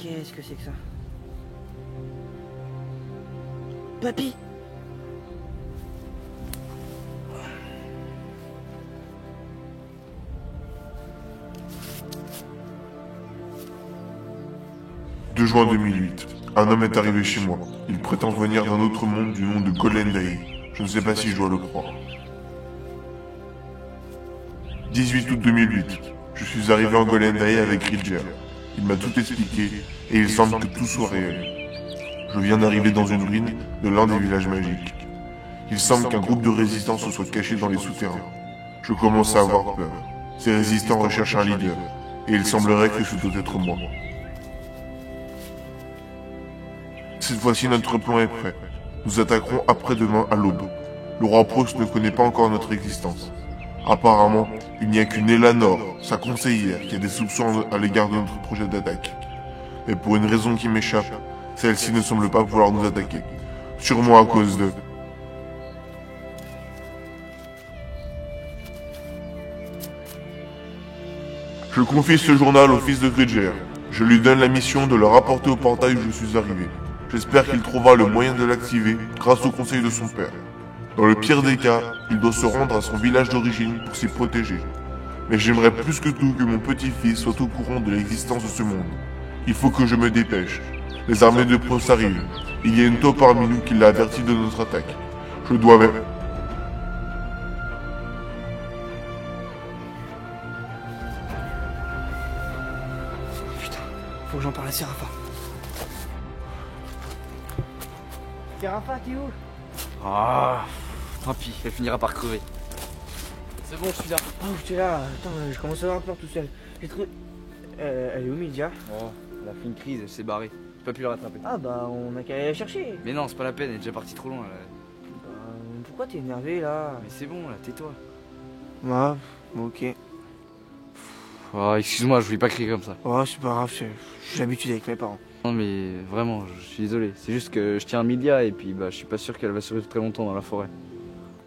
Qu'est-ce que c'est que ça? Papy! « 2 juin 2008. Un homme est arrivé chez moi. Il prétend venir d'un autre monde du nom de Golendaï. Je ne sais pas si je dois le croire. 18 août 2008. Je suis arrivé en Golendaï avec Ridger. Il m'a tout expliqué et il semble que tout soit réel. Je viens d'arriver dans une ruine de l'un des villages magiques. Il semble qu'un groupe de résistants se soit caché dans les souterrains. Je commence à avoir peur. Ces résistants recherchent un leader et il semblerait que ce doit être moi. Cette fois-ci, notre plan est prêt. Nous attaquerons après-demain à l'aube. Le roi Prost ne connaît pas encore notre existence. Apparemment, il n'y a qu'une Eleanor, sa conseillère, qui a des soupçons à l'égard de notre projet d'attaque. Mais pour une raison qui m'échappe, celle-ci ne semble pas vouloir nous attaquer. Sûrement à cause de... Je confie ce journal au fils de Gridger. Je lui donne la mission de le rapporter au portail où je suis arrivé. J'espère qu'il trouvera le moyen de l'activer grâce au conseil de son père. Dans le pire des cas, il doit se rendre à son village d'origine pour s'y protéger. Mais j'aimerais plus que tout que mon petit-fils soit au courant de l'existence de ce monde. Il faut que je me dépêche. Les armées de Prost arrivent. Il y a une taupe parmi nous qui l'a averti de notre attaque. Je dois même... Putain, faut que j'en parle à Séraphin. Séraphin, t'es où? Ah, tant pis, elle finira par crever. C'est bon, je suis là. Oh, tu es là. Attends, je commence à avoir peur tout seul. J'ai trouvé... elle est où, Lydia? Oh, elle a fait une crise, elle s'est barrée. J'ai pas pu la rattraper. Ah bah, on a qu'à aller la chercher. Mais non, c'est pas la peine, elle est déjà partie trop loin. Là. Bah, pourquoi t'es énervé, là? Mais c'est bon, là, tais-toi. Ah, ok. Oh, excuse-moi, je voulais pas crier comme ça. Oh, c'est pas grave, j'ai l'habitude avec mes parents. Non mais vraiment, je suis désolé. C'est juste que je tiens Emilia et puis bah je suis pas sûr qu'elle va survivre très longtemps dans la forêt.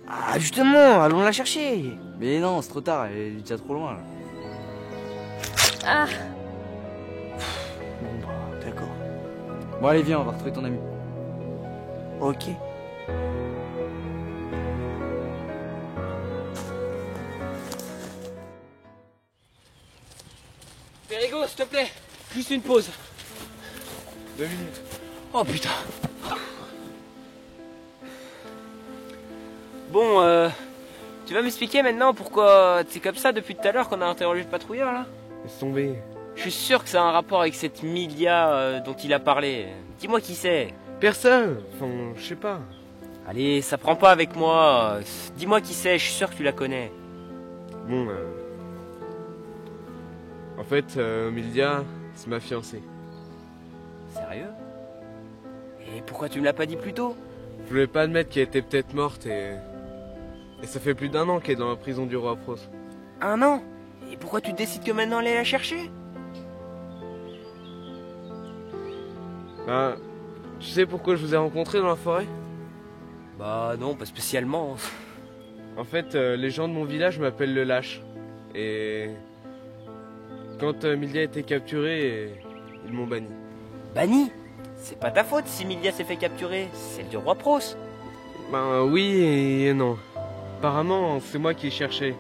Ah, justement, allons la chercher. Mais non, c'est trop tard, elle est déjà trop loin là. Ah, Bon, bah, d'accord. Bon allez viens, on va retrouver ton ami. Ok. Périgo, s'il te plaît, juste une pause. 2 minutes. Oh putain. Bon, tu vas m'expliquer maintenant pourquoi c'est comme ça depuis tout à l'heure qu'on a interrogé le patrouilleur là? Laisse tomber. Je suis sûr que ça a un rapport avec cette Milia dont il a parlé. Dis-moi qui c'est. Personne. Enfin, je sais pas. Allez, ça prend pas avec moi. Dis-moi qui c'est, je suis sûr que tu la connais. Bon, en fait, Mildia, c'est ma fiancée. Sérieux? Et pourquoi tu me l'as pas dit plus tôt? Je voulais pas admettre qu'elle était peut-être morte et ça fait plus d'1 an qu'elle est dans la prison du roi Prost. 1 an? Et pourquoi tu décides que maintenant aller la chercher? Bah, tu sais pourquoi je vous ai rencontré dans la forêt? Bah non, pas spécialement. En fait, les gens de mon village m'appellent le lâche. Et quand Mildia a été capturée, ils m'ont banni. Banni? C'est pas ta faute si Milia s'est fait capturer, c'est celle du roi Prost. Ben oui et non. Apparemment, c'est moi qui cherchais.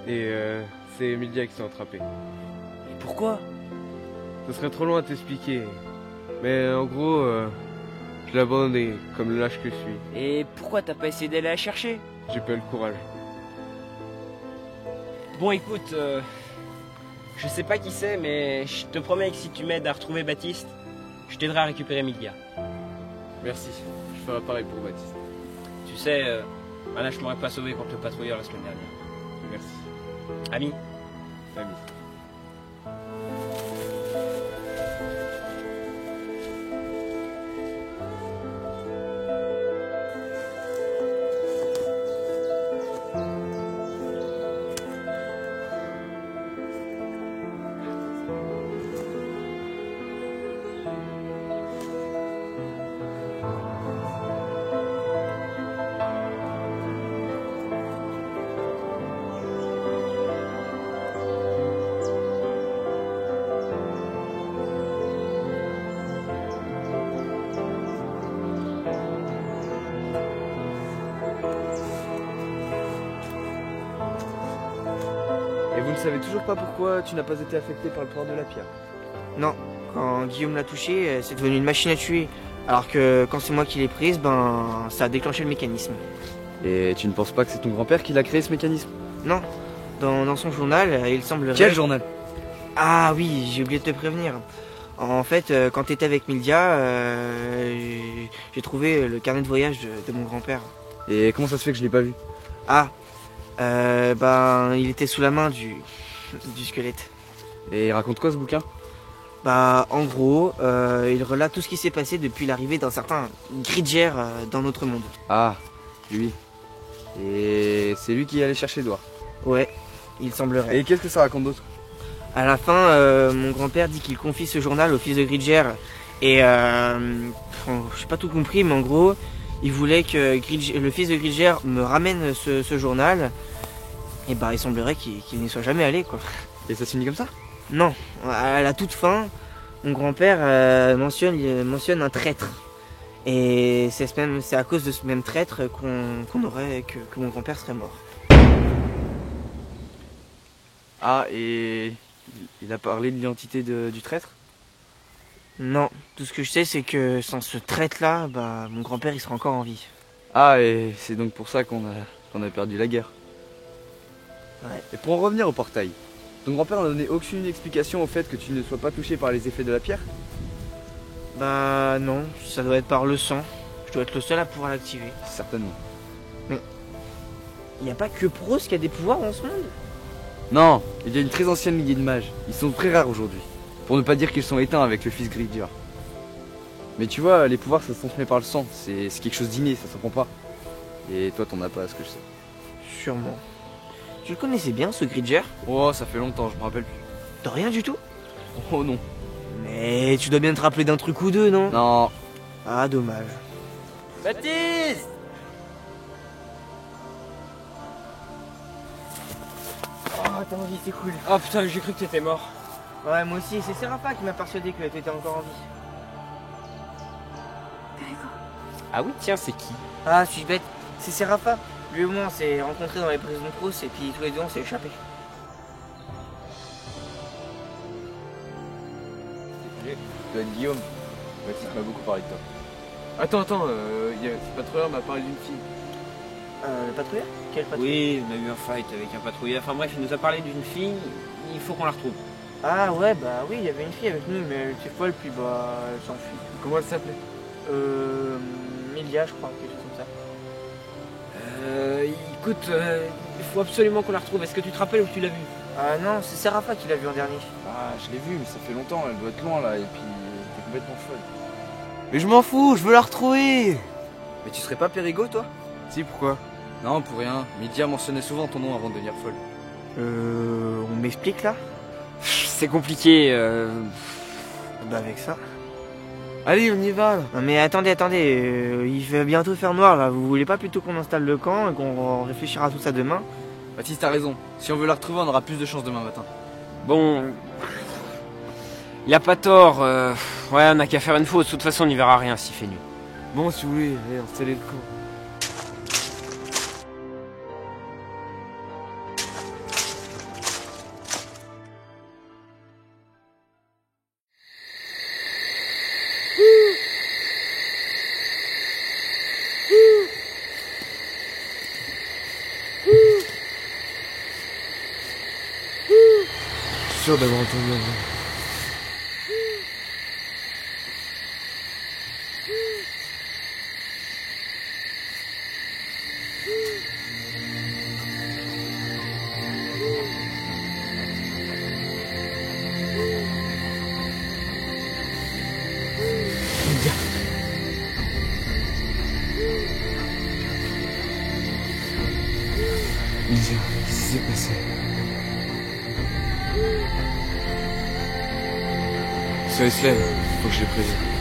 Et c'est Mildia qui s'est attrapée. Et pourquoi? Ce serait trop loin à t'expliquer. Mais en gros, je l'ai abandonné comme le lâche que je suis. Et pourquoi t'as pas essayé d'aller la chercher? J'ai pas eu le courage. Bon écoute, je sais pas qui c'est, mais je te promets que si tu m'aides à retrouver Baptiste, je t'aiderai à récupérer Milia. Merci, je ferai pareil pour Baptiste. Tu sais, Anna, je m'aurais pas sauvé contre le patrouilleur la semaine dernière. Merci. Ami? Ami. savais toujours pas pourquoi tu n'as pas été affecté par le pouvoir de la pierre. Non, quand Guillaume l'a touché, c'est devenu une machine à tuer. Alors que quand c'est moi qui l'ai prise, ben ça a déclenché le mécanisme. Et tu ne penses pas que c'est ton grand-père qui l'a créé ce mécanisme? Non, dans son journal, il semblerait... Quel journal? Ah oui, j'ai oublié de te prévenir. En fait, quand t'étais avec Mildia, j'ai trouvé le carnet de voyage de mon grand-père. Et comment ça se fait que je l'ai pas vu? Ah, ben il était sous la main du squelette. Et il raconte quoi ce bouquin? Bah en gros, il relate tout ce qui s'est passé depuis l'arrivée d'un certain Gridger dans notre monde. Ah, lui. Et c'est lui qui est allé chercher Edouard. Ouais, il semblerait. Et qu'est-ce que ça raconte d'autre? À la fin, mon grand-père dit qu'il confie ce journal au fils de Gridger. Et j'ai pas tout compris, mais en gros, il voulait que le fils de Gridger me ramène ce journal. Et bah il semblerait qu'il n'y soit jamais allé quoi. Et ça se finit comme ça? Non, à la toute fin, mon grand-père mentionne un traître. Et c'est à cause de ce même traître que mon grand-père serait mort. Ah, et il a parlé de l'identité du traître? Non, tout ce que je sais c'est que sans ce traître-là, bah mon grand-père il sera encore en vie. Ah, et c'est donc pour ça qu'on a perdu la guerre. Ouais. Et pour en revenir au portail, ton grand-père n'a donné aucune explication au fait que tu ne sois pas touché par les effets de la pierre? Bah non, ça doit être par le sang. Je dois être le seul à pouvoir l'activer. Certainement. Il n'y a pas que Pros qui a des pouvoirs dans ce monde? Non, il y a une très ancienne lignée de mages. Ils sont très rares aujourd'hui. Pour ne pas dire qu'ils sont éteints avec le fils Gridger. Mais tu vois, les pouvoirs ça se transmet par le sang. C'est quelque chose d'inné, ça s'apprend pas. Et toi t'en as pas à ce que je sais. Sûrement. Tu le connaissais bien ce Gridger? Oh, ça fait longtemps, je me rappelle plus. De rien du tout? Oh non. Mais tu dois bien te rappeler d'un truc ou deux, non? Non. Ah, dommage. Baptiste! Oh, t'as envie, c'est cool. Oh putain, j'ai cru que t'étais mort. Ouais, moi aussi, c'est Séraphin qui m'a persuadé que t'étais encore en vie. Ah oui, tiens, c'est qui? Ah, suis bête, c'est Séraphin. Lui et moi, on s'est rencontrés dans les prisons de Pros et puis tous les deux, on s'est échappés. Tu dois être Guillaume. Baptiste m'a beaucoup parlé de toi. Attends, ce patrouilleur m'a parlé d'une fille. Le patrouilleur? Quel patrouilleur? Oui, on a eu un fight avec un patrouilleur. Enfin bref, il nous a parlé d'une fille, il faut qu'on la retrouve. Ah ouais, bah oui, il y avait une fille avec nous, mais elle était folle, puis bah, elle s'enfuit. Comment elle s'appelait? Milia, je crois, quelque chose comme ça. Écoute, il faut absolument qu'on la retrouve. Est-ce que tu te rappelles où tu l'as vue? Ah non, c'est Séraphin qui l'a vu en dernier. Ah, je l'ai vue, mais ça fait longtemps, elle doit être loin là, et puis t'es complètement folle. Mais je m'en fous, je veux la retrouver. Mais tu serais pas Périgot toi? Si, pourquoi? Non, pour rien. Lydia mentionnait souvent ton nom avant de devenir folle. On m'explique là? C'est compliqué. Bah avec ça. Allez, on y va là. Non mais attendez, il va bientôt faire noir là. Vous voulez pas plutôt qu'on installe le camp et qu'on réfléchira à tout ça demain? Baptiste, t'as raison. Si on veut la retrouver, on aura plus de chance demain matin. Bon, il a pas tort. Ouais, on a qu'à faire une faute. De toute façon, on n'y verra rien s'il fait nuit. Bon, si vous voulez, allez, installez le camp. Je suis sûr d'avoir entendu un bruit. Lydia, qu'est-ce qui s'est passé? C'est Islem, faut que je les prévienne.